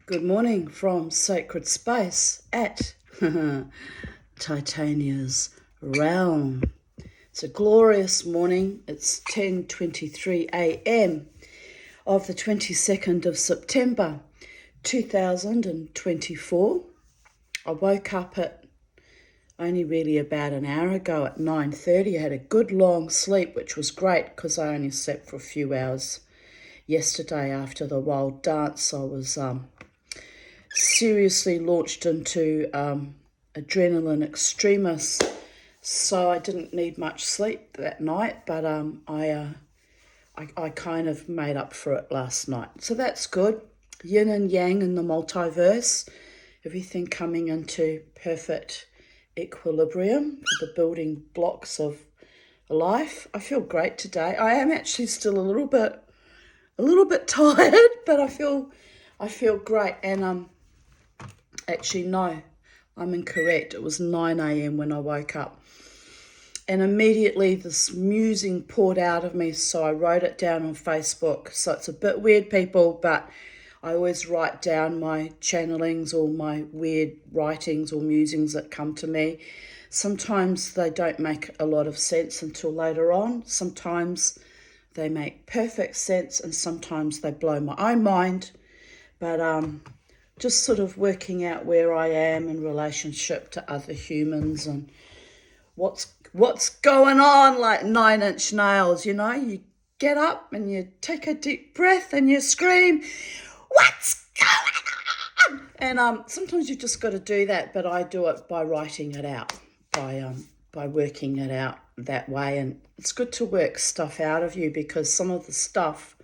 Good morning from Sacred Space at Titania's Realm. It's a glorious morning. It's 10:23 a.m. of the 22nd of September 2024. I woke up at only really about an hour ago at 9:30. I had a good long sleep, which was great because I only slept for a few hours yesterday after the wild dance. I was seriously launched into adrenaline extremis, so I didn't need much sleep that night, but I kind of made up for it last night, so that's good. Yin and yang in the multiverse, everything coming into perfect equilibrium, the building blocks of life. I feel great today. I am actually still a little bit tired, but I feel great. And actually, no, I'm incorrect. It was 9 a.m. when I woke up. And immediately this musing poured out of me, so I wrote it down on Facebook. So it's a bit weird, people, but I always write down my channelings or my weird writings or musings that come to me. Sometimes they don't make a lot of sense until later on. Sometimes they make perfect sense, and sometimes they blow my own mind. But just sort of working out where I am in relationship to other humans and what's going on, like 9-inch nails, you get up and you take a deep breath and you scream, "What's going on?" And sometimes you just got to do that, but I do it by writing it out, by working it out that way. And it's good to work stuff out of you, because some of the stuff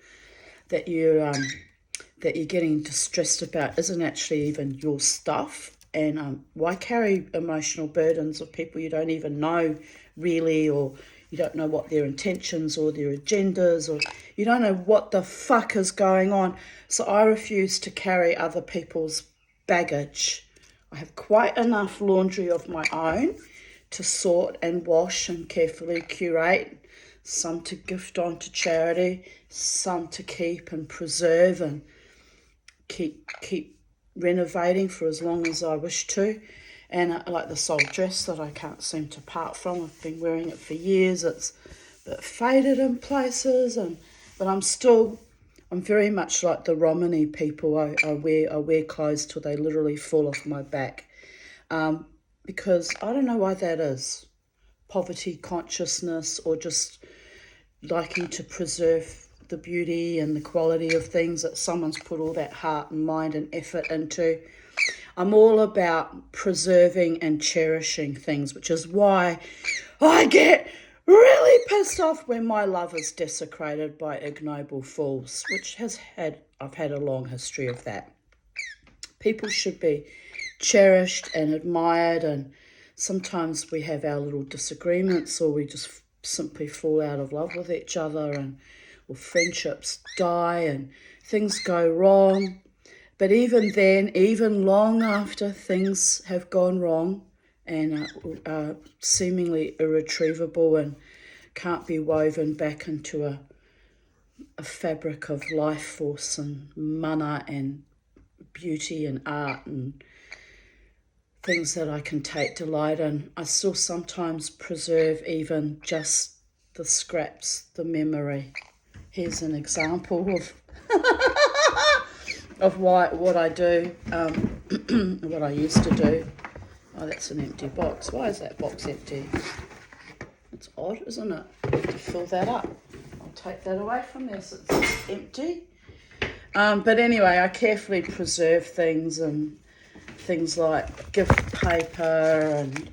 that you're getting distressed about isn't actually even your stuff. And why carry emotional burdens of people you don't even know really, or you don't know what their intentions or their agendas, or you don't know what the fuck is going on. So I refuse to carry other people's baggage. I have quite enough laundry of my own to sort and wash and carefully curate, some to gift on to charity, some to keep and preserve and keep renovating for as long as I wish to. And like this old dress that I can't seem to part from. I've been wearing it for years. It's a bit faded in places, but I'm very much like the Romany people. I wear clothes till they literally fall off my back, because I don't know why that is. Poverty consciousness, or just liking to preserve the beauty and the quality of things that someone's put all that heart and mind and effort into. I'm all about preserving and cherishing things, which is why I get really pissed off when my love is desecrated by ignoble fools, which I've had a long history of that. People should be cherished and admired, and sometimes we have our little disagreements, or we just simply fall out of love with each other, or friendships die and things go wrong. But even then, even long after things have gone wrong and are seemingly irretrievable and can't be woven back into a fabric of life force and mana and beauty and art and things that I can take delight in, I still sometimes preserve even just the scraps, the memory. Here's an example of what I do, what I used to do. Oh, that's an empty box. Why is that box empty? It's odd, isn't it? I have to fill that up. I'll take that away from there so it's empty. But anyway, I carefully preserve things, and things like gift paper and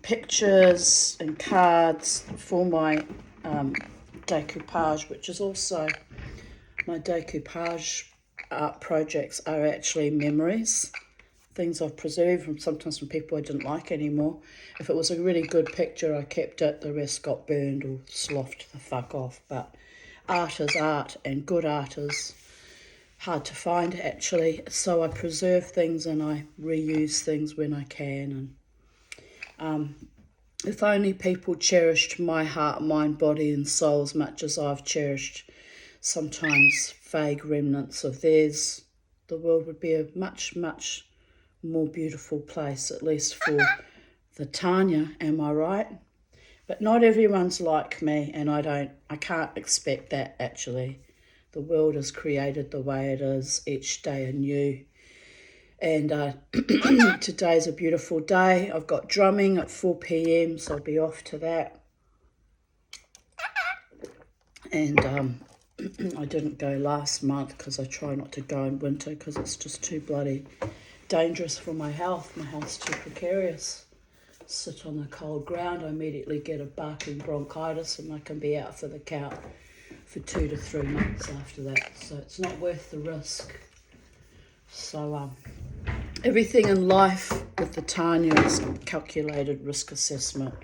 pictures and cards for my decoupage, which is also my decoupage art projects are actually memories, things I've preserved from sometimes from people I didn't like anymore. If it was a really good picture, I kept it. The rest got burned or sloughed the fuck off. But art is art, and good art is hard to find actually. So I preserve things and I reuse things when I can. And if only people cherished my heart, mind, body and soul as much as I've cherished sometimes vague remnants of theirs, the world would be a much, much more beautiful place, at least for the Tanya, am I right? But not everyone's like me, and I can't expect that, actually. The world is created the way it is, each day anew. And today's a beautiful day. I've got drumming at 4 p.m, so I'll be off to that. And I didn't go last month because I try not to go in winter because it's just too bloody dangerous for my health. My health's too precarious. Sit on the cold ground, I immediately get a barking bronchitis and I can be out for the count for 2 to 3 months after that. So it's not worth the risk. So everything in life with the Tanya is calculated risk assessment.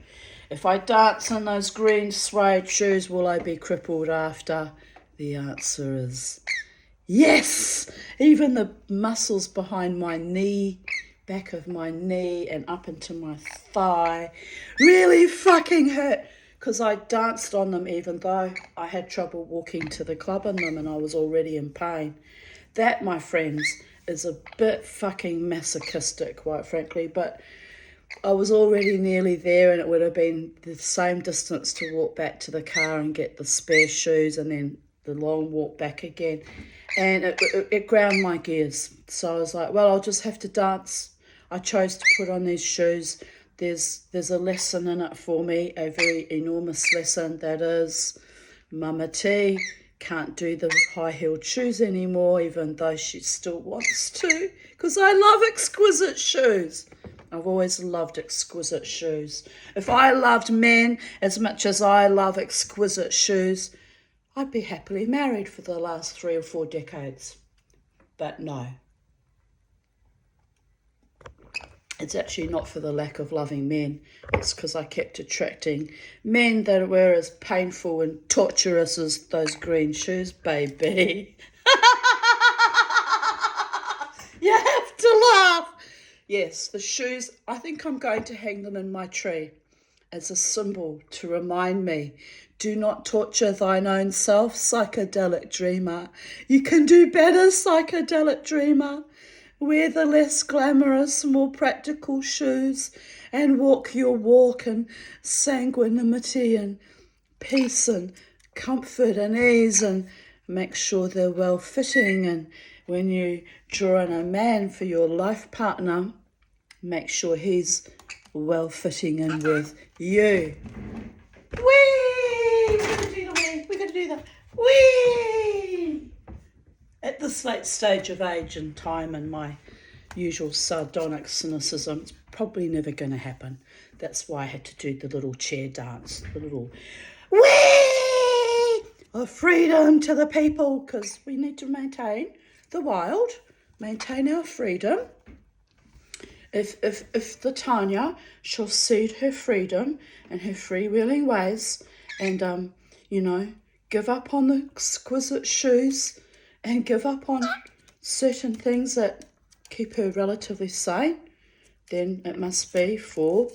If I dance in those green suede shoes, will I be crippled after? The answer is yes. Even the muscles behind my knee, back of my knee and up into my thigh really fucking hurt because I danced on them even though I had trouble walking to the club in them and I was already in pain. That, my friends, is a bit fucking masochistic, quite frankly, but I was already nearly there and it would have been the same distance to walk back to the car and get the spare shoes and then the long walk back again. And it ground my gears. So I was like, well, I'll just have to dance. I chose to put on these shoes. There's a lesson in it for me, a very enormous lesson, that is Mama T can't do the high-heeled shoes anymore, even though she still wants to, because I love exquisite shoes. I've always loved exquisite shoes. If I loved men as much as I love exquisite shoes, I'd be happily married for the last 3 or 4 decades. But no. It's actually not for the lack of loving men. It's because I kept attracting men that were as painful and torturous as those green shoes, baby. You have to laugh. Yes, the shoes, I think I'm going to hang them in my tree as a symbol to remind me, do not torture thine own self, psychedelic dreamer. You can do better, psychedelic dreamer. Wear the less glamorous, more practical shoes and walk your walk in sanguinity and peace and comfort and ease, and make sure they're well-fitting. And when you draw in a man for your life partner, make sure he's well-fitting in with you. Whee! We're going to do the wee. We're going to do the wee! At this late stage of age and time and my usual sardonic cynicism, it's probably never going to happen. That's why I had to do the little chair dance, the little whee of freedom to the people, because we need to maintain the wild, maintain our freedom. If the Tanya shall cede her freedom and her freewheeling ways and, give up on the exquisite shoes and give up on certain things that keep her relatively sane, then it must be for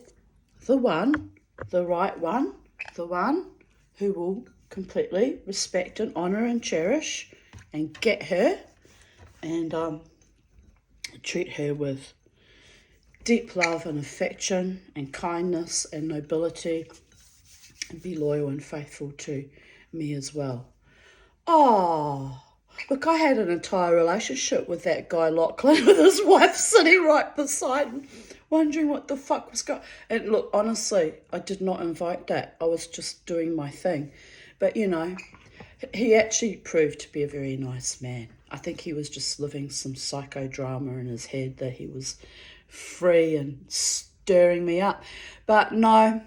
the one, the right one, the one who will completely respect and honour and cherish and get her and treat her with deep love and affection and kindness and nobility and be loyal and faithful to me as well. Oh, look, I had an entire relationship with that guy Lachlan with his wife sitting right beside him, wondering what the fuck was going on. And look, honestly, I did not invite that. I was just doing my thing. But, he actually proved to be a very nice man. I think he was just living some psychodrama in his head that he was free and stirring me up. But no,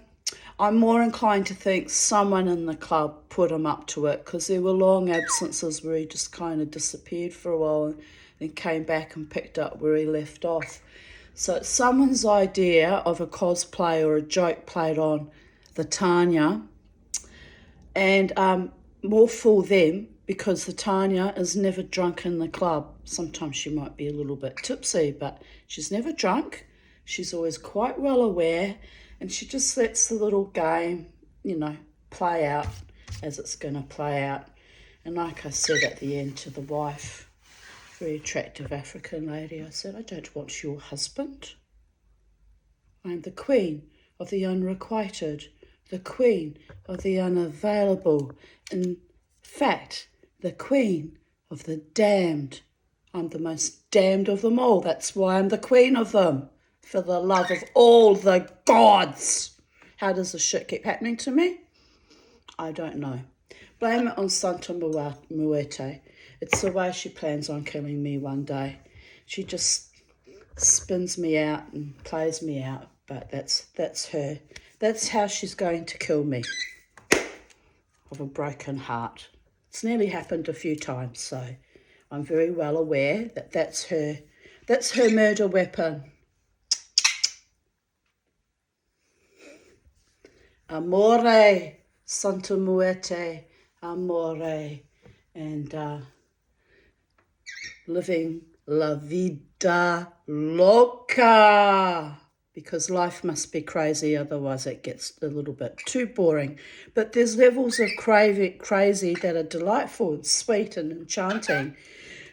I'm more inclined to think someone in the club put him up to it, because there were long absences where he just kind of disappeared for a while and then came back and picked up where he left off. So it's someone's idea of a cosplay or a joke played on the Tanya, and more for them, because the Tanya is never drunk in the club. Sometimes she might be a little bit tipsy, but she's never drunk. She's always quite well aware, and she just lets the little game, play out as it's going to play out. And like I said at the end to the wife, very attractive African lady. I said, I don't want your husband. I am the queen of the unrequited, the queen of the unavailable. In fact, the queen of the damned. I'm the most damned of them all. That's why I'm the queen of them. For the love of all the gods. How does this shit keep happening to me? I don't know. Blame it on Santa Muerte. It's the way she plans on killing me one day. She just spins me out and plays me out, but that's her. That's how she's going to kill me. Of a broken heart. It's nearly happened a few times, so I'm very well aware that that's her murder weapon. Amore, Santa Muerte, amore, and living la vida loca, because life must be crazy, otherwise it gets a little bit too boring. But there's levels of crazy that are delightful and sweet and enchanting,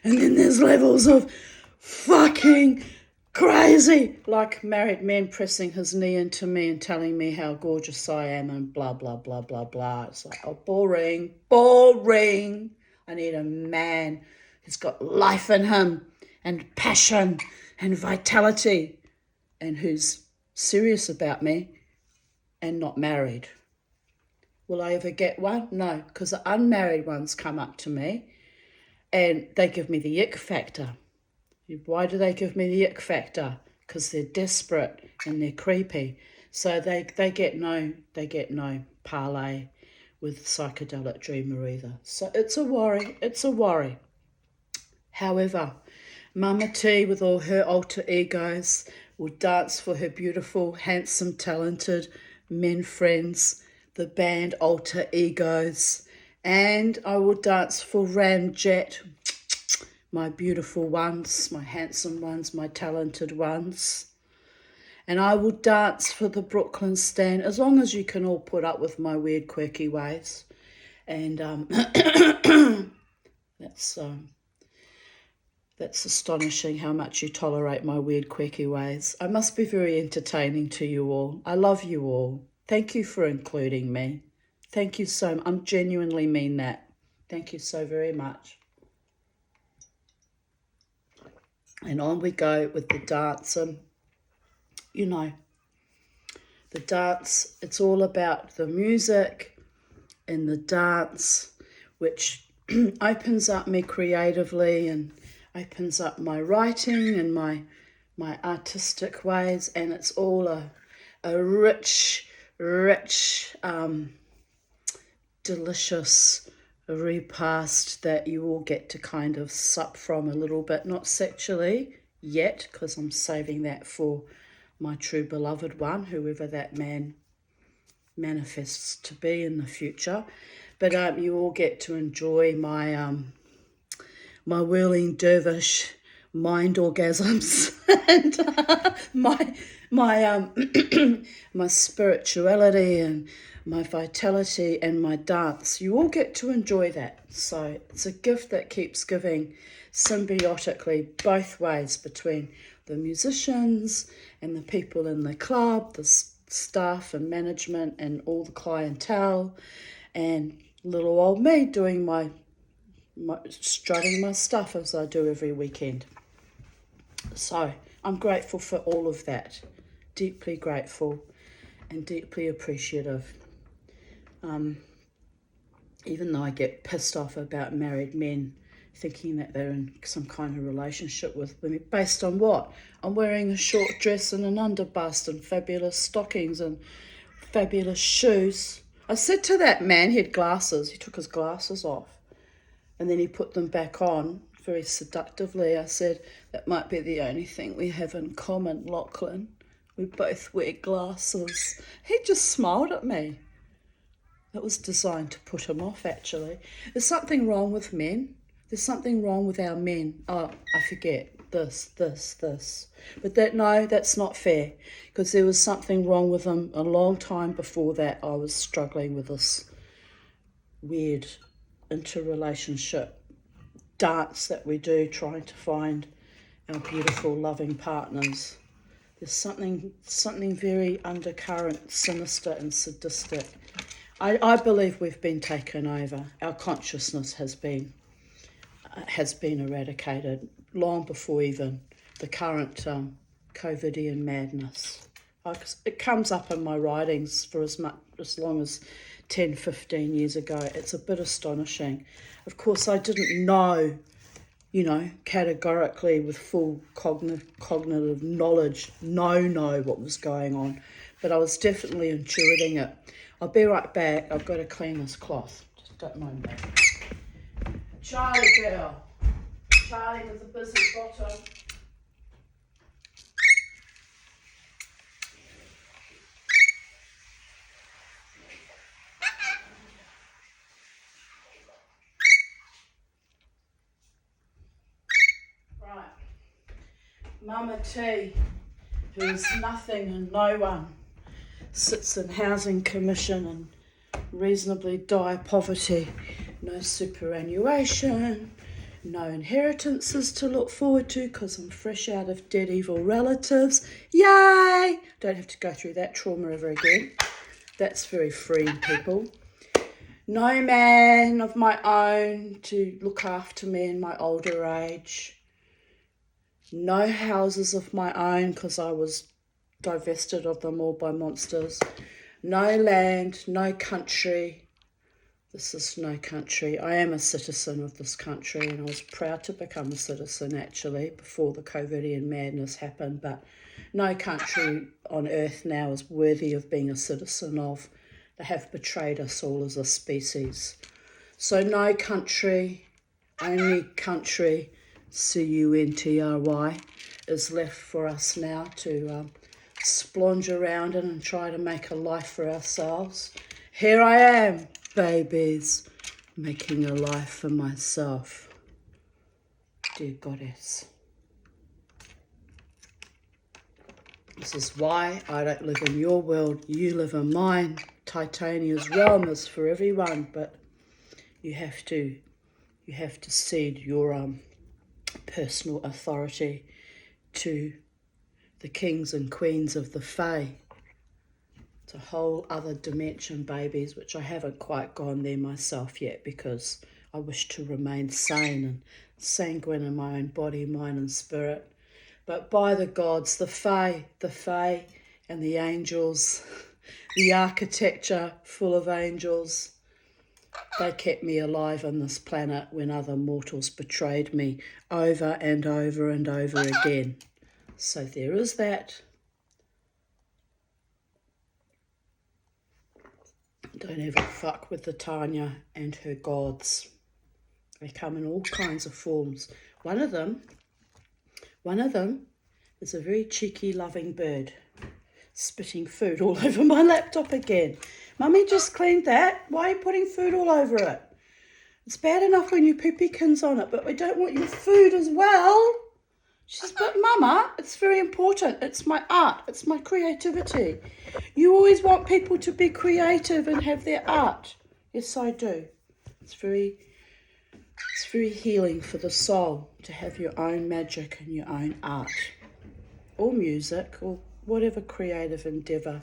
and then there's levels of fucking crazy, like married men pressing his knee into me and telling me how gorgeous I am and blah, blah, blah, blah, blah. It's like, oh, boring, boring. I need a man who's got life in him and passion and vitality and who's serious about me and not married. Will I ever get one? No, because the unmarried ones come up to me and they give me the ick factor. Why do they give me the ick factor? Because they're desperate and they're creepy. So they get no parlay with psychedelic dreamer either. So it's a worry. However, Mama T with all her alter egos will dance for her beautiful, handsome, talented men friends, the band Alter Egos, and I will dance for Ramjet, my beautiful ones, my handsome ones, my talented ones. And I will dance for the Brooklyn Stand, as long as you can all put up with my weird, quirky ways. And that's astonishing how much you tolerate my weird, quirky ways. I must be very entertaining to you all. I love you all. Thank you for including me. Thank you so much. I genuinely mean that. Thank you so very much. And on we go with the dance. And, you know, the dance, it's all about the music and the dance, which opens up me creatively and opens up my writing and my artistic ways. And it's all a rich, delicious repast that you all get to kind of sup from a little bit, not sexually yet, because I'm saving that for my true beloved one, whoever that man manifests to be in the future. But you all get to enjoy my my whirling dervish mind orgasms and my spirituality and my vitality and my dance. You all get to enjoy that. So it's a gift that keeps giving symbiotically both ways, between the musicians and the people in the club, the staff and management and all the clientele, and little old me doing my strutting my stuff as I do every weekend. So I'm grateful for all of that, deeply grateful and deeply appreciative. Even though I get pissed off about married men thinking that they're in some kind of relationship with women, based on what? I'm wearing a short dress and an underbust and fabulous stockings and fabulous shoes. I said to that man, he had glasses, he took his glasses off and then he put them back on very seductively. I said, that might be the only thing we have in common, Lachlan. We both wear glasses. He just smiled at me. That was designed to put him off, actually. There's something wrong with men. There's something wrong with our men. Oh, I forget. This. But that's not fair, because there was something wrong with them a long time before that. I was struggling with this weird interrelationship dance that we do trying to find our beautiful, loving partners. There's something very undercurrent, sinister and sadistic. I believe we've been taken over. Our consciousness has been eradicated long before even the current COVIDian madness. It comes up in my writings for as long as 10, 15 years ago. It's a bit astonishing. Of course, I didn't know, categorically with full cognitive knowledge, know what was going on. But I was definitely intuiting it. I'll be right back. I've got to clean this cloth. Just don't mind me. Charlie girl. Charlie with a busy bottom. Right. Mama T, who's nothing and no one, sits in housing commission and reasonably dire poverty. No superannuation, no inheritances to look forward to because I'm fresh out of dead evil relatives. Yay! Don't have to go through that trauma ever again. That's very freeing, people. No man of my own to look after me in my older age. No houses of my own because I was divested of them all by monsters. No land, no country. This is no country. I am a citizen of this country and I was proud to become a citizen actually before the COVIDian madness happened, but no country on earth now is worthy of being a citizen of. They have betrayed us all as a species. So no country, only country, CUNTRY, is left for us now to splunge around in and try to make a life for ourselves. Here I am, babies, making a life for myself. Dear Goddess. This is why I don't live in your world, you live in mine. Titania's realm is for everyone, but you have to cede your personal authority to the kings and queens of the Fae. It's a whole other dimension, babies, which I haven't quite gone there myself yet because I wish to remain sane and sanguine in my own body, mind and spirit. But by the gods, the Fae and the angels, the architecture full of angels, they kept me alive on this planet when other mortals betrayed me over and over and over again. So there is that. Don't ever fuck with the Tanya and her gods. They come in all kinds of forms. One of them is a very cheeky, loving bird, spitting food all over my laptop again. Mummy just cleaned that. Why are you putting food all over it? It's bad enough when you poo peekins on it, but we don't want your food as well. She says, but Mama, it's very important. It's my art. It's my creativity. You always want people to be creative and have their art. Yes, I do. It's very healing for the soul to have your own magic and your own art, or music, or whatever creative endeavour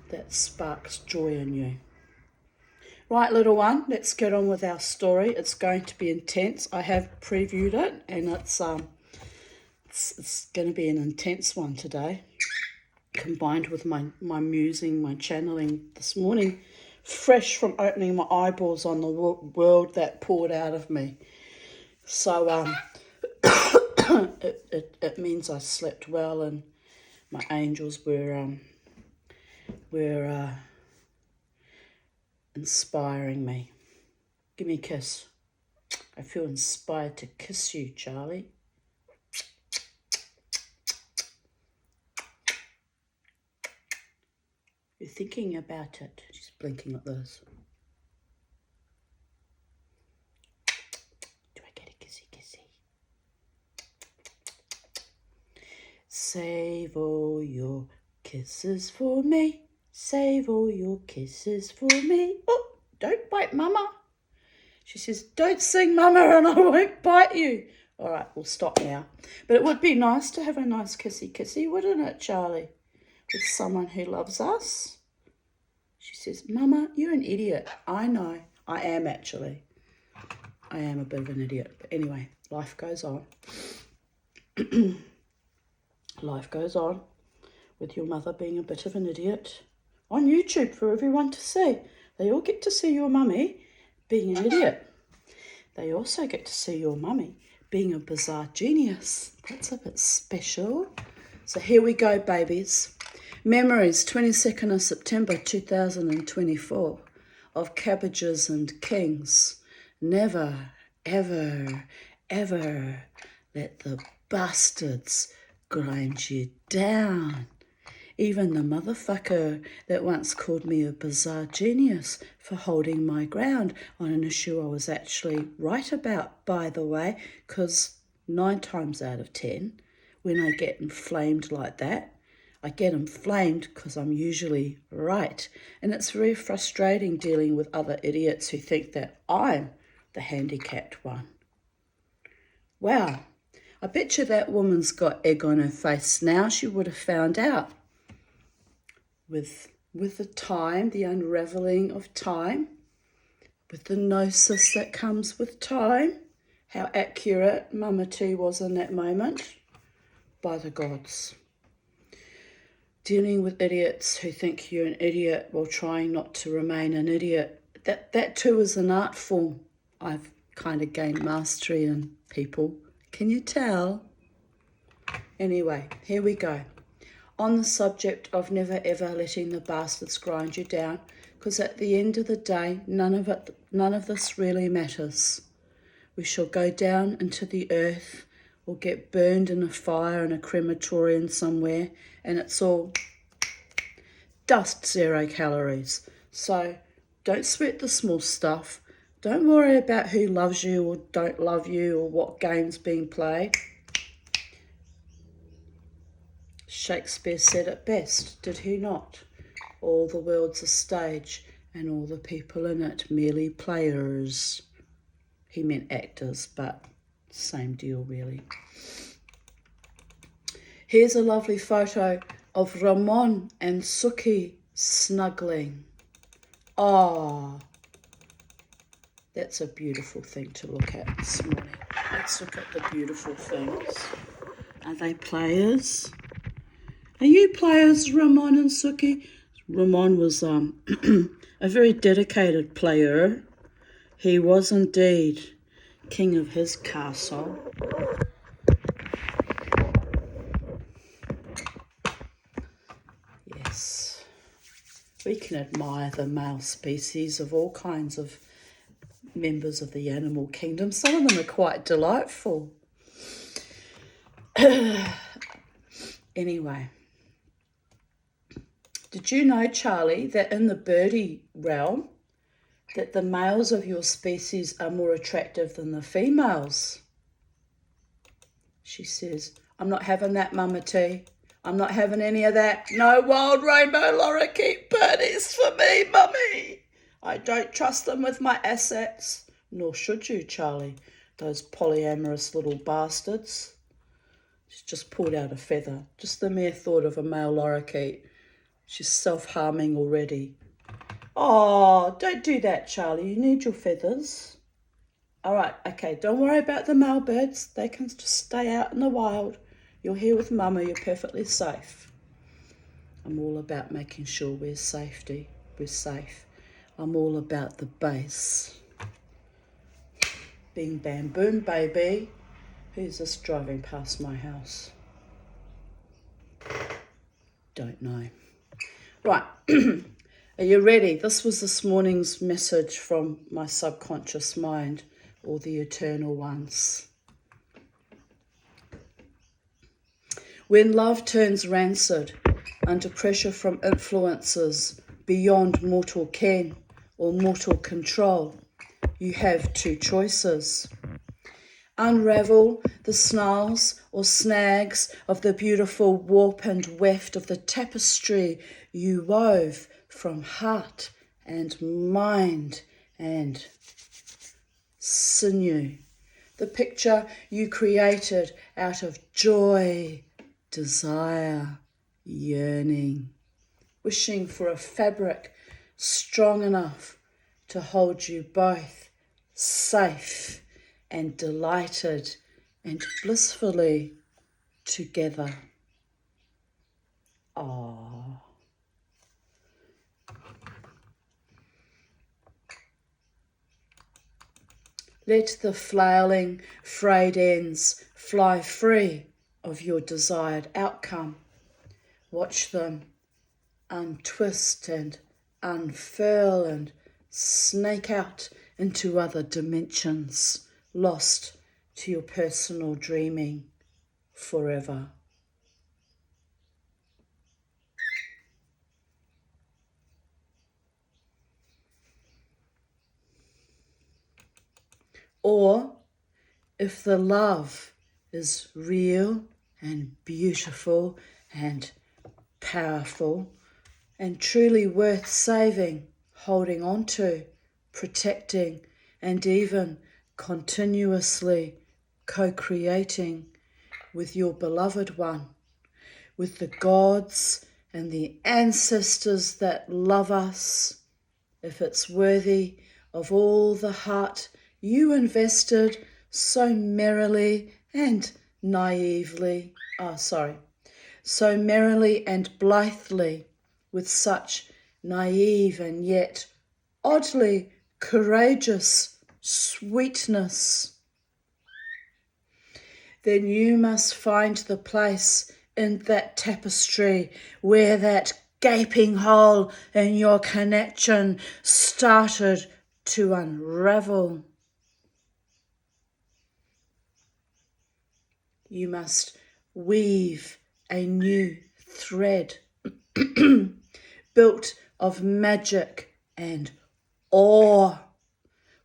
that sparks joy in you. Right, little one, let's get on with our story. It's going to be intense. I have previewed it, and it's going to be an intense one today, combined with my musing, my channeling this morning, fresh from opening my eyeballs on the world that poured out of me. So it means I slept well, and my angels were inspiring me. Give me a kiss. I feel inspired to kiss you, Charlie. You're thinking about it. She's blinking at this. Do I get a kissy kissy? Save all your kisses for me. Save all your kisses for me. Oh, don't bite Mama. She says, don't sing, Mama, and I won't bite you. All right, we'll stop now. But it would be nice to have a nice kissy, wouldn't it, Charlie? With someone who loves us. She says, Mama, you're an idiot. I know. I am, actually. I am a bit of an idiot. But anyway, life goes on. Life goes on with your mother being a bit of an idiot. On YouTube for everyone to see. They all get to see your mummy being an idiot. They also get to see your mummy being a bizarre genius. That's a bit special. So here we go, babies. Memories, 22nd of September 2024, of Cabbages and Kings. Never, ever, ever let the bastards grind you down. Even the motherfucker that once called me a bizarre genius for holding my ground on an issue I was actually right about, by the way, because 9 times out of 10, when I get inflamed like that, I get inflamed because I'm usually right. And it's very frustrating dealing with other idiots who think that I'm the handicapped one. Wow, I bet you that woman's got egg on her face now. She would have found out. With the time, the unravelling of time, with the gnosis that comes with time, how accurate Mama T was in that moment, by the gods. Dealing with idiots who think you're an idiot while trying not to remain an idiot, that too is an art form. I've kind of gained mastery in people. Can you tell? Anyway, here we go. On the subject of never ever letting the bastards grind you down, because at the end of the day, none of this really matters. We shall go down into the earth or get burned in a fire in a crematorium somewhere, and it's all dust, 0 calories. So don't sweat the small stuff. Don't worry about who loves you or don't love you or what game's being played. Shakespeare said it best, did he not? All the world's a stage and all the people in it merely players. He meant actors, but same deal really. Here's a lovely photo of Ramon and Suki snuggling. Ah, that's a beautiful thing to look at this morning. Let's look at the beautiful things. Are they players? Are you players, Ramon and Suki? Ramon was a very dedicated player. He was indeed king of his castle. Yes. We can admire the male species of all kinds of members of the animal kingdom. Some of them are quite delightful. Anyway. Did you know, Charlie, that in the birdie realm, that the males of your species are more attractive than the females? She says, I'm not having that, Mama T. I'm not having any of that. No wild rainbow lorikeet birdies for me, Mummy. I don't trust them with my assets. Nor should you, Charlie, those polyamorous little bastards. She's just pulled out a feather. Just the mere thought of a male lorikeet. She's self-harming already. Oh, don't do that, Charlie. You need your feathers. All right, okay, don't worry about the male birds. They can just stay out in the wild. You're here with Mama. You're perfectly safe. I'm all about making sure we're safe. I'm all about the base. Bing, bam, boom, baby. Who's this driving past my house? Don't know. Right, are you ready? This was this morning's message from my subconscious mind, or the eternal ones. When love turns rancid under pressure from influences beyond mortal ken or mortal control, you have 2 choices. Unravel the snarls or snags of the beautiful warp and weft of the tapestry you wove from heart and mind and sinew. The picture you created out of joy, desire, yearning, wishing for a fabric strong enough to hold you both safe and delighted and blissfully together. Ah. Let the flailing, frayed ends fly free of your desired outcome. Watch them untwist and unfurl and snake out into other dimensions, lost to your personal dreaming forever. Or, if the love is real and beautiful and powerful and truly worth saving, holding on to, protecting, and even continuously co-creating with your beloved one, with the gods and the ancestors that love us, if it's worthy of all the heart you invested so merrily and naively, so merrily and blithely, with such naive and yet oddly courageous sweetness, then you must find the place in that tapestry where that gaping hole in your connection started to unravel. You must weave a new thread built of magic and awe,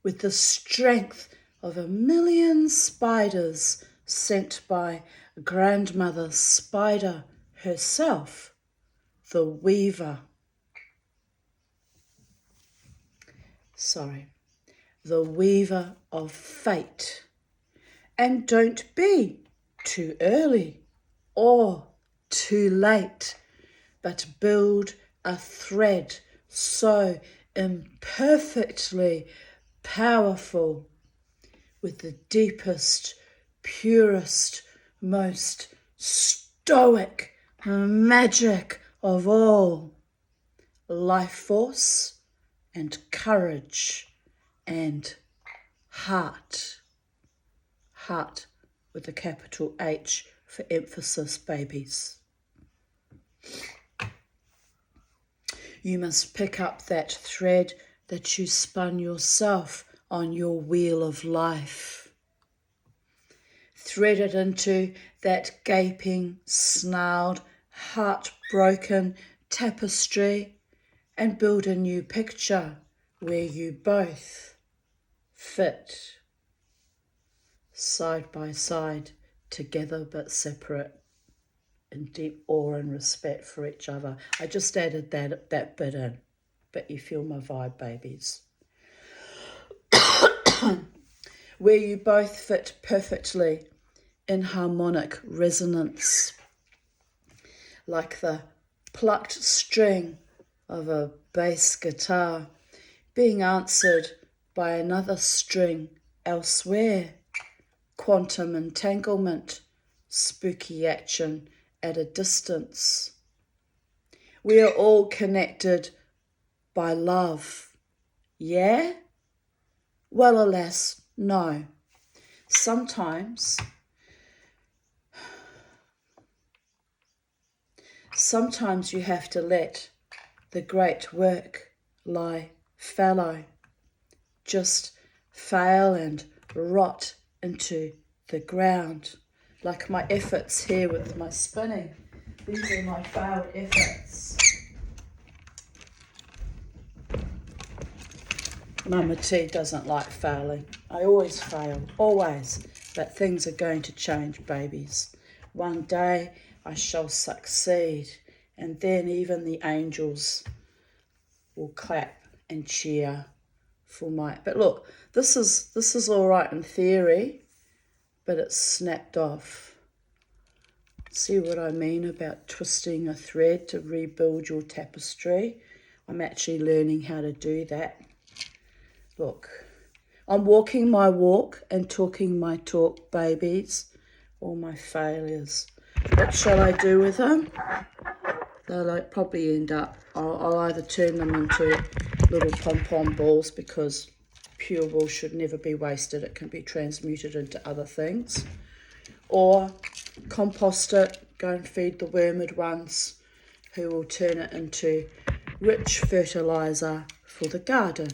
with the strength of 1,000,000 spiders sent by Grandmother Spider herself, the weaver. The weaver of fate. And don't be too early or too late, but build a thread so imperfectly powerful, with the deepest, purest, most stoic magic of all, life force and courage and heart. Heart with a capital H for emphasis, babies. You must pick up that thread that you spun yourself on your wheel of life. Thread it into that gaping, snarled, heartbroken tapestry and build a new picture where you both fit. Side by side, together but separate, in deep awe and respect for each other. I just added that bit in, but you feel my vibe, babies. Where you both fit perfectly in harmonic resonance, like the plucked string of a bass guitar being answered by another string elsewhere. Quantum entanglement, spooky action at a distance. We are all connected by love. Yeah? Well, alas, no. Sometimes you have to let the great work lie fallow, just fail and rot into the ground, like my efforts here with my spinning. These are my failed efforts. Mama T doesn't like failing. I always fail, always. But things are going to change, babies. One day I shall succeed, and then even the angels will clap and cheer for my, but look, this is all right in theory, but it's snapped off. See what I mean about twisting a thread to rebuild your tapestry? I'm actually learning how to do that. Look, I'm walking my walk and talking my talk, babies. All my failures. What shall I do with them? They'll probably end up, I'll either turn them into little pom-pom balls, because pure wool should never be wasted. It can be transmuted into other things. Or compost it, go and feed the wormid ones, who will turn it into rich fertilizer for the garden.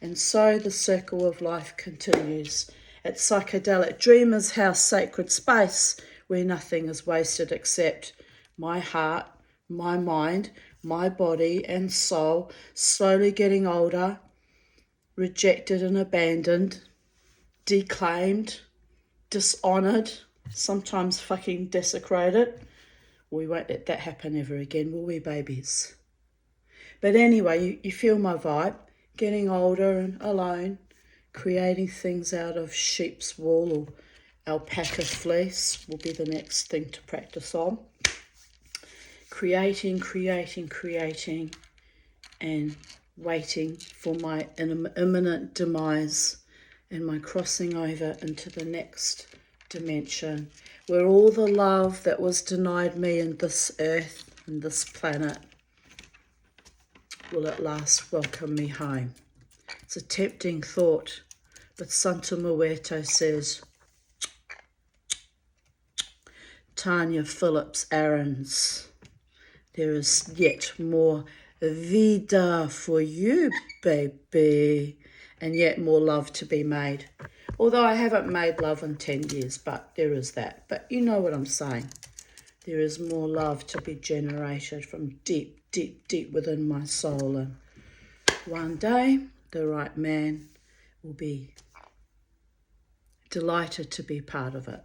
And so the circle of life continues. At Psychedelic Dreamers House Sacred Space, where nothing is wasted except my heart, my mind, my body and soul, slowly getting older, rejected and abandoned, declaimed, dishonoured, sometimes fucking desecrated. We won't let that happen ever again, will we, babies? But anyway, you feel my vibe. Getting older and alone, creating things out of sheep's wool or alpaca fleece will be the next thing to practice on. Creating, and waiting for my imminent demise and my crossing over into the next dimension, where all the love that was denied me in this earth and this planet will at last welcome me home. It's a tempting thought, but Santa Muerto says, Tanya Phillips Aarons, there is yet more vida for you, baby, and yet more love to be made. Although I haven't made love in 10 years, but there is that. But you know what I'm saying. There is more love to be generated from deep, deep, deep within my soul. And one day, the right man will be delighted to be part of it.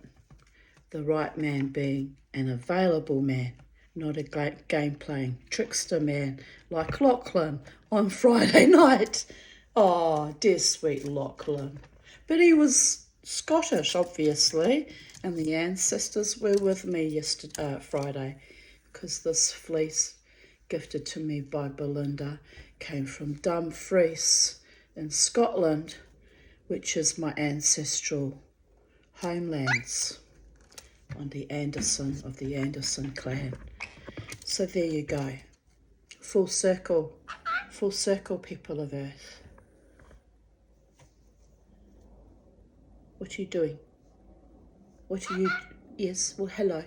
The right man being an available man, not a game-playing trickster man like Lachlan on Friday night. Oh, dear sweet Lachlan. But he was Scottish, obviously, and the ancestors were with me Friday, because this fleece gifted to me by Belinda came from Dumfries in Scotland, which is my ancestral homelands on the Anderson clan. So there you go. Full circle, people of Earth. What are you doing? What are you... Yes, well, hello.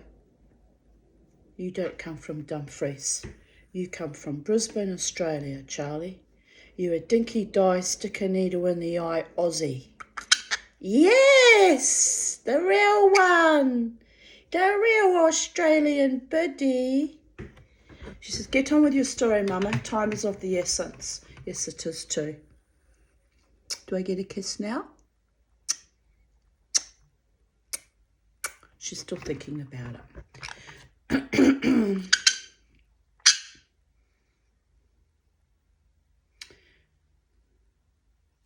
You don't come from Dumfries. You come from Brisbane, Australia, Charlie. You're a dinky die, stick a needle in the eye Aussie. Yes! The real one! The real Australian birdie. She says, get on with your story, Mama. Time is of the essence. Yes, it is too. Do I get a kiss now? She's still thinking about it.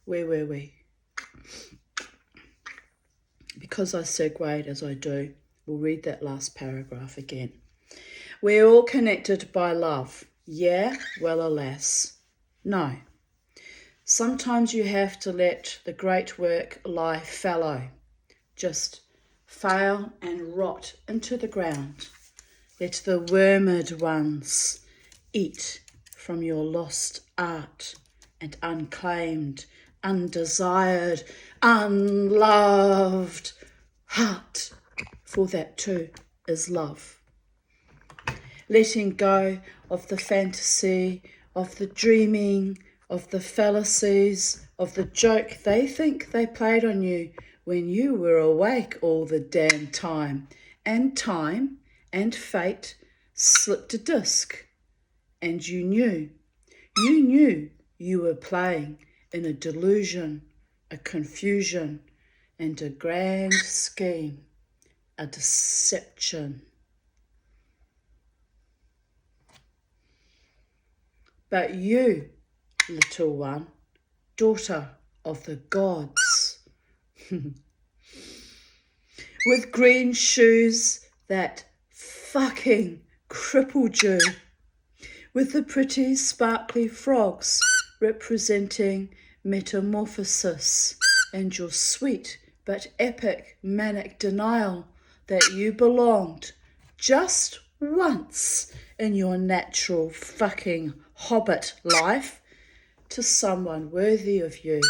Where were we? Because I segued as I do, we'll read that last paragraph again. We're all connected by love. Yeah? Well, alas. No. Sometimes you have to let the great work lie fallow. Just fail and rot into the ground. Let the wormid ones eat from your lost art and unclaimed, undesired, unloved heart. For that too is love. Letting go of the fantasy, of the dreaming, of the fallacies, of the joke they think they played on you when you were awake all the damn time. And time and fate slipped a disc. And you knew you were playing in a delusion, a confusion, and a grand scheme, a deception. But you, little one, daughter of the gods. With green shoes that fucking crippled you. With the pretty sparkly frogs representing metamorphosis and your sweet but epic manic denial that you belonged just once in your natural fucking hobbit life to someone worthy of you,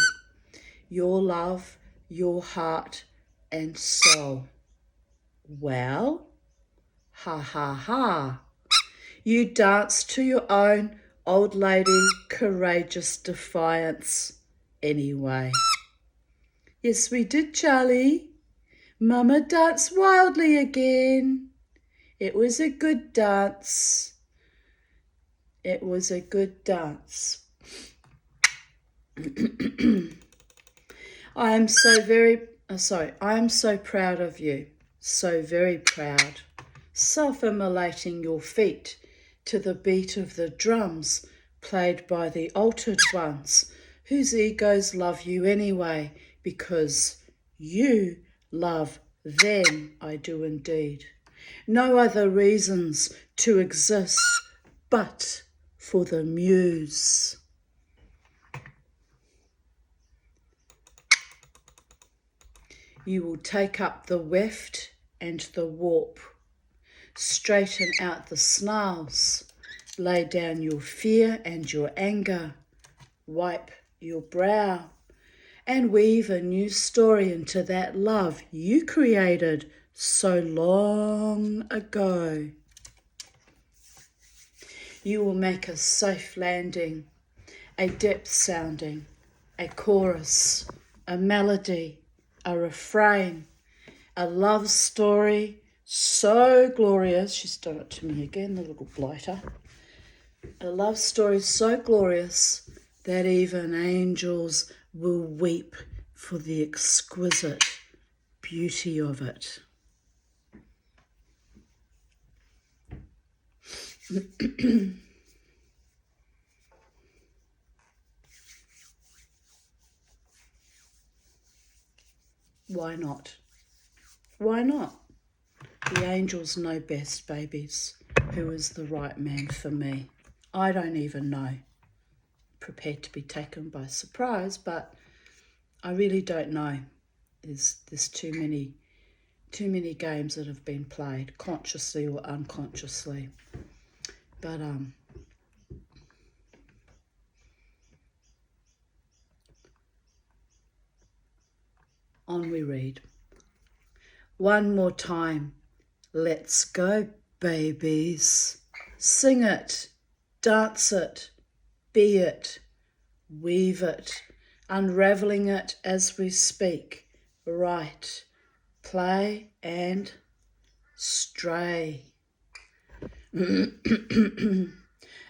your love, your heart and soul. Well, ha ha ha. You danced to your own old lady courageous defiance anyway. Yes, we did, Charlie. Mama danced wildly again. It was a good dance. It was a good dance. I am so proud of you. So very proud. Self-immolating your feet to the beat of the drums played by the altered ones whose egos love you anyway because you love them, I do indeed. No other reasons to exist but for the muse. You will take up the weft and the warp, straighten out the snarls, lay down your fear and your anger, wipe your brow, and weave a new story into that love you created so long ago. You will make a safe landing, a depth sounding, a chorus, a melody, a refrain, a love story so glorious. She's done it to me again, the little blighter. A love story so glorious that even angels will weep for the exquisite beauty of it. Why not? Why not? The angels know best, babies, who is the right man for me. I don't even know. Prepared to be taken by surprise, but I really don't know. There's too many games that have been played, consciously or unconsciously. But on we read. One more time. Let's go, babies. Sing it, dance it, be it, weave it, unraveling it as we speak. Write, play and stray.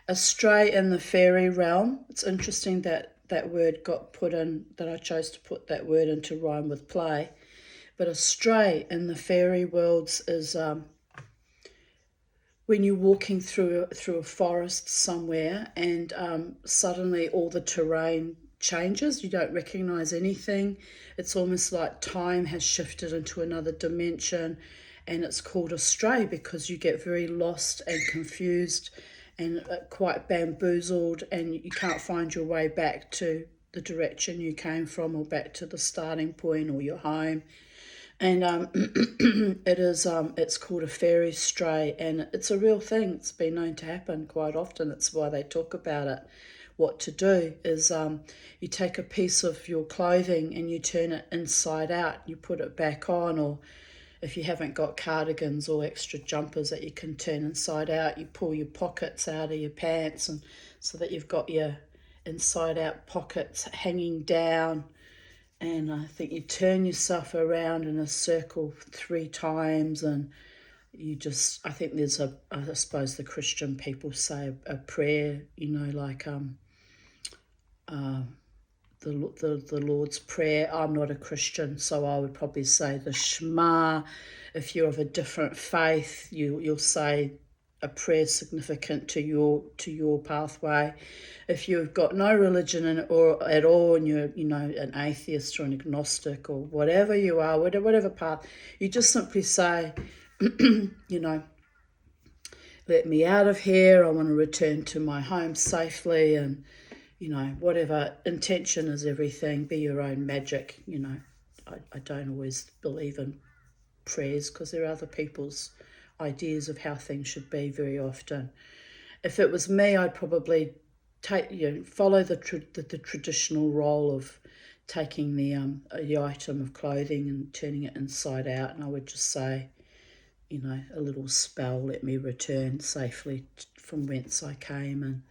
Astray in the fairy realm. It's interesting that that word got put in, that I chose to put that word in to rhyme with play. But astray in the fairy worlds is when you're walking through a forest somewhere and suddenly all the terrain changes. You don't recognize anything. It's almost like time has shifted into another dimension, and it's called astray because you get very lost and confused and quite bamboozled, and you can't find your way back to the direction you came from or back to the starting point or your home. And it's called a fairy stray, and it's a real thing. It's been known to happen quite often. It's why they talk about it. What to do is you take a piece of your clothing and you turn it inside out. You put it back on, or if you haven't got cardigans or extra jumpers that you can turn inside out, you pull your pockets out of your pants, and so that you've got your inside out pockets hanging down. And I think you turn yourself around in a circle 3 times, and you just, I think there's I suppose the Christian people say a prayer, like the Lord's Prayer. I'm not a Christian, so I would probably say the Shema. If you're of a different faith, you'll say a prayer significant to your pathway. If you've got no religion in it or at all, and you're an atheist or an agnostic or whatever you are, whatever path, you just simply say, let me out of here. I want to return to my home safely, and whatever intention is everything. Be your own magic. I don't always believe in prayers because they're other people's ideas of how things should be very often. If it was me, I'd probably follow the traditional role of taking the item of clothing and turning it inside out, and I would just say, a little spell, let me return safely from whence I came. And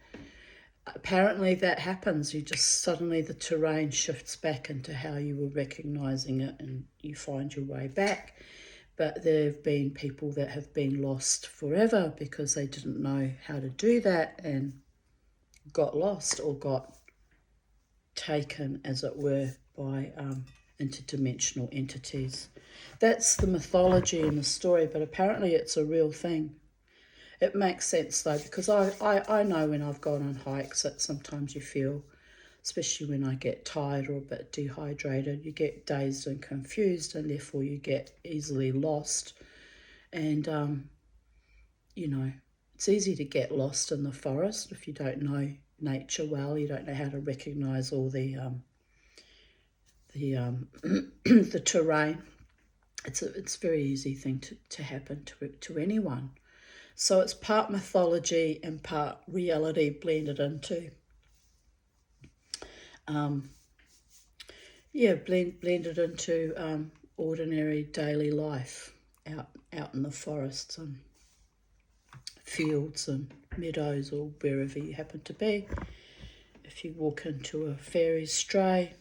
apparently that happens. You just suddenly the terrain shifts back into how you were recognizing it, and you find your way back. But there have been people that have been lost forever because they didn't know how to do that and got lost or got taken, as it were, by interdimensional entities. That's the mythology in the story, but apparently it's a real thing. It makes sense though, because I know when I've gone on hikes that sometimes you feel, especially when I get tired or a bit dehydrated, you get dazed and confused, and therefore you get easily lost. And, it's easy to get lost in the forest if you don't know nature well. You don't know how to recognise all the the terrain. It's a very easy thing to happen to anyone. So it's part mythology and part reality blended into. Blended into ordinary daily life out in the forests and fields and meadows or wherever you happen to be. If you walk into a fairy stray,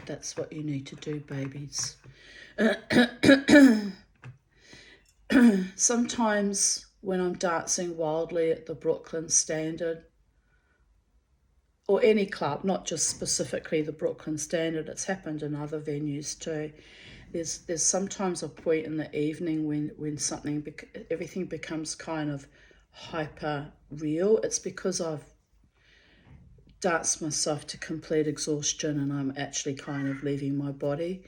that's what you need to do, babies. Sometimes when I'm dancing wildly at the Brooklyn Standard, or any club, not just specifically the Brooklyn Standard, it's happened in other venues too. There's sometimes a point in the evening when everything becomes kind of hyper real. It's because I've danced myself to complete exhaustion and I'm actually kind of leaving my body.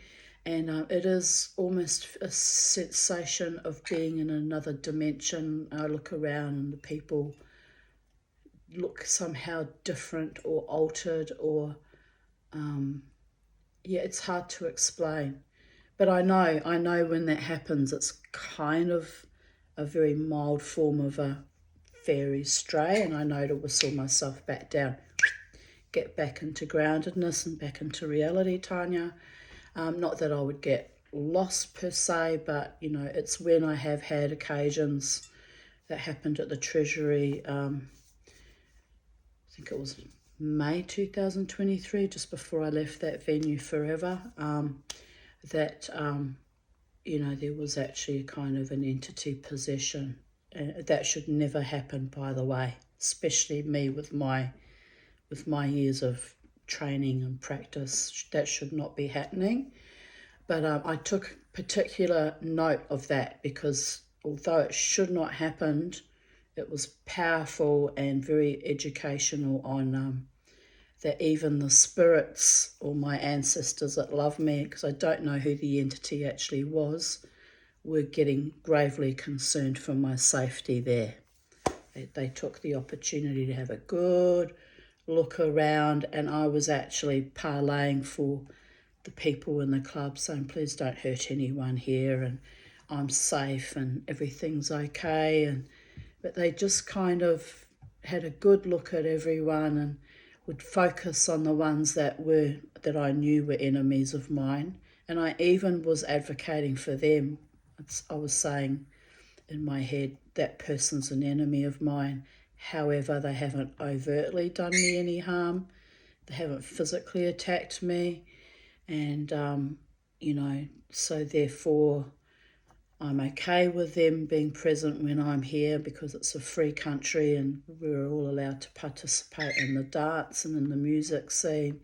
And it is almost a sensation of being in another dimension. I look around and the people look somehow different or altered, or it's hard to explain. But I know when that happens, it's kind of a very mild form of a fairy stray, and I know to whistle myself back down, get back into groundedness and back into reality, Tanya. Not that I would get lost per se, but it's when I have had occasions that happened at the Treasury. I think it was May 2023, just before I left that venue forever, that there was actually a kind of an entity possession. That should never happen, by the way, especially me with my years of training and practice. That should not be happening. But I took particular note of that because although it should not happen, it was powerful and very educational on that even the spirits or my ancestors that love me, because I don't know who the entity actually was, were getting gravely concerned for my safety there. They took the opportunity to have a good look around, and I was actually parlaying for the people in the club, saying, please don't hurt anyone here, and I'm safe and everything's okay. But they just kind of had a good look at everyone and would focus on the ones that I knew were enemies of mine. And I even was advocating for them. I was saying in my head, that person's an enemy of mine. However, they haven't overtly done me any harm. They haven't physically attacked me. And, so therefore I'm okay with them being present when I'm here because it's a free country and we're all allowed to participate in the dance and in the music scene.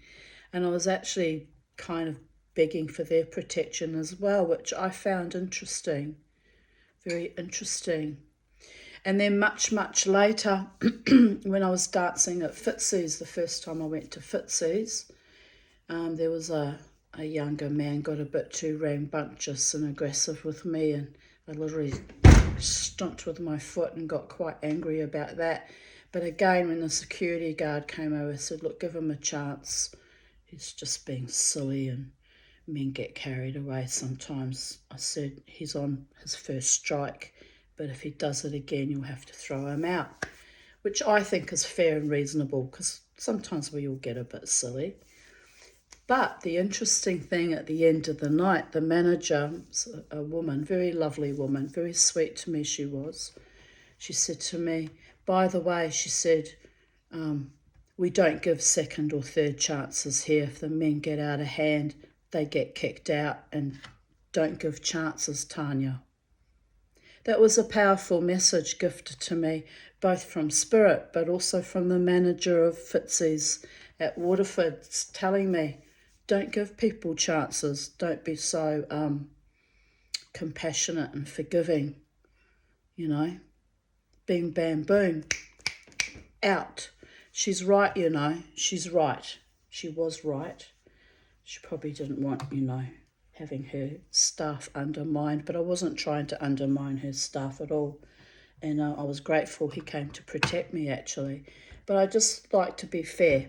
And I was actually kind of begging for their protection as well, which I found interesting, very interesting. And then much, much later, when I was dancing at Fitzy's, the first time I went to Fitzy's, there was a younger man got a bit too rambunctious and aggressive with me, and I literally stomped with my foot and got quite angry about that. But again, when the security guard came over, I said, look, give him a chance. He's just being silly and men get carried away sometimes. I said, he's on his first strike, but if he does it again, you'll have to throw him out, which I think is fair and reasonable, because sometimes we all get a bit silly. But the interesting thing at the end of the night, the manager, a woman, very lovely woman, very sweet to me she was, she said to me, by the way, she said, we don't give second or third chances here. If the men get out of hand, they get kicked out, and don't give chances, Tanya. That was a powerful message gifted to me, both from Spirit, but also from the manager of Fitzy's at Waterford, telling me, don't give people chances. Don't be so compassionate and forgiving, you know. Bing, bam, boom, out. She's right, you know. She's right. She was right. She probably didn't want, you know, having her staff undermined, but I wasn't trying to undermine her staff at all. And I was grateful he came to protect me, actually. But I just like to be fair.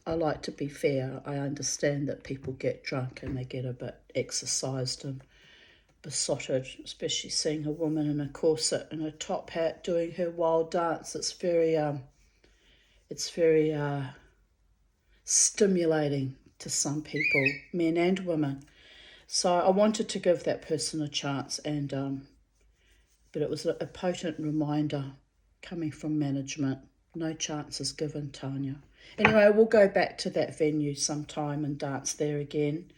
I like to be fair. I understand that people get drunk and they get a bit exercised and besotted, especially seeing a woman in a corset and a top hat doing her wild dance. It's very stimulating to some people, men and women. So I wanted to give that person a chance, and but it was a potent reminder coming from management. No chances given, Tanya. Anyway, we'll go back to that venue sometime and dance there again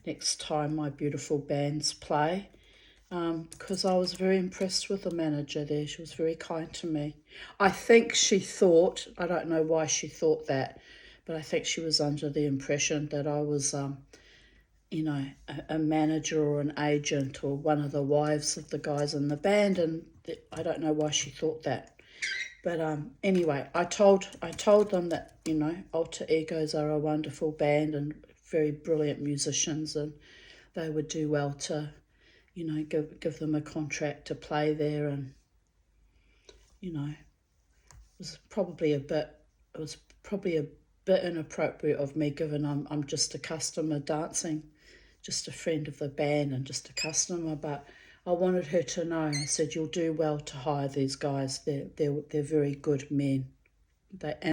next time my beautiful bands play, because I was very impressed with the manager there. She was very kind to me. I think she thought, I don't know why she thought that, but I think she was under the impression that I was, you know, a manager or an agent or one of the wives of the guys in the band, and I don't know why she thought that. But anyway, I told them that, you know, Alter Egos are a wonderful band and very brilliant musicians, and they would do well to, you know, give them a contract to play there. And, you know, it was probably a bit inappropriate of me, given I'm just a customer dancing, just a friend of the band and just a customer. But I wanted her to know. I said, you'll do well to hire these guys. They're very good men.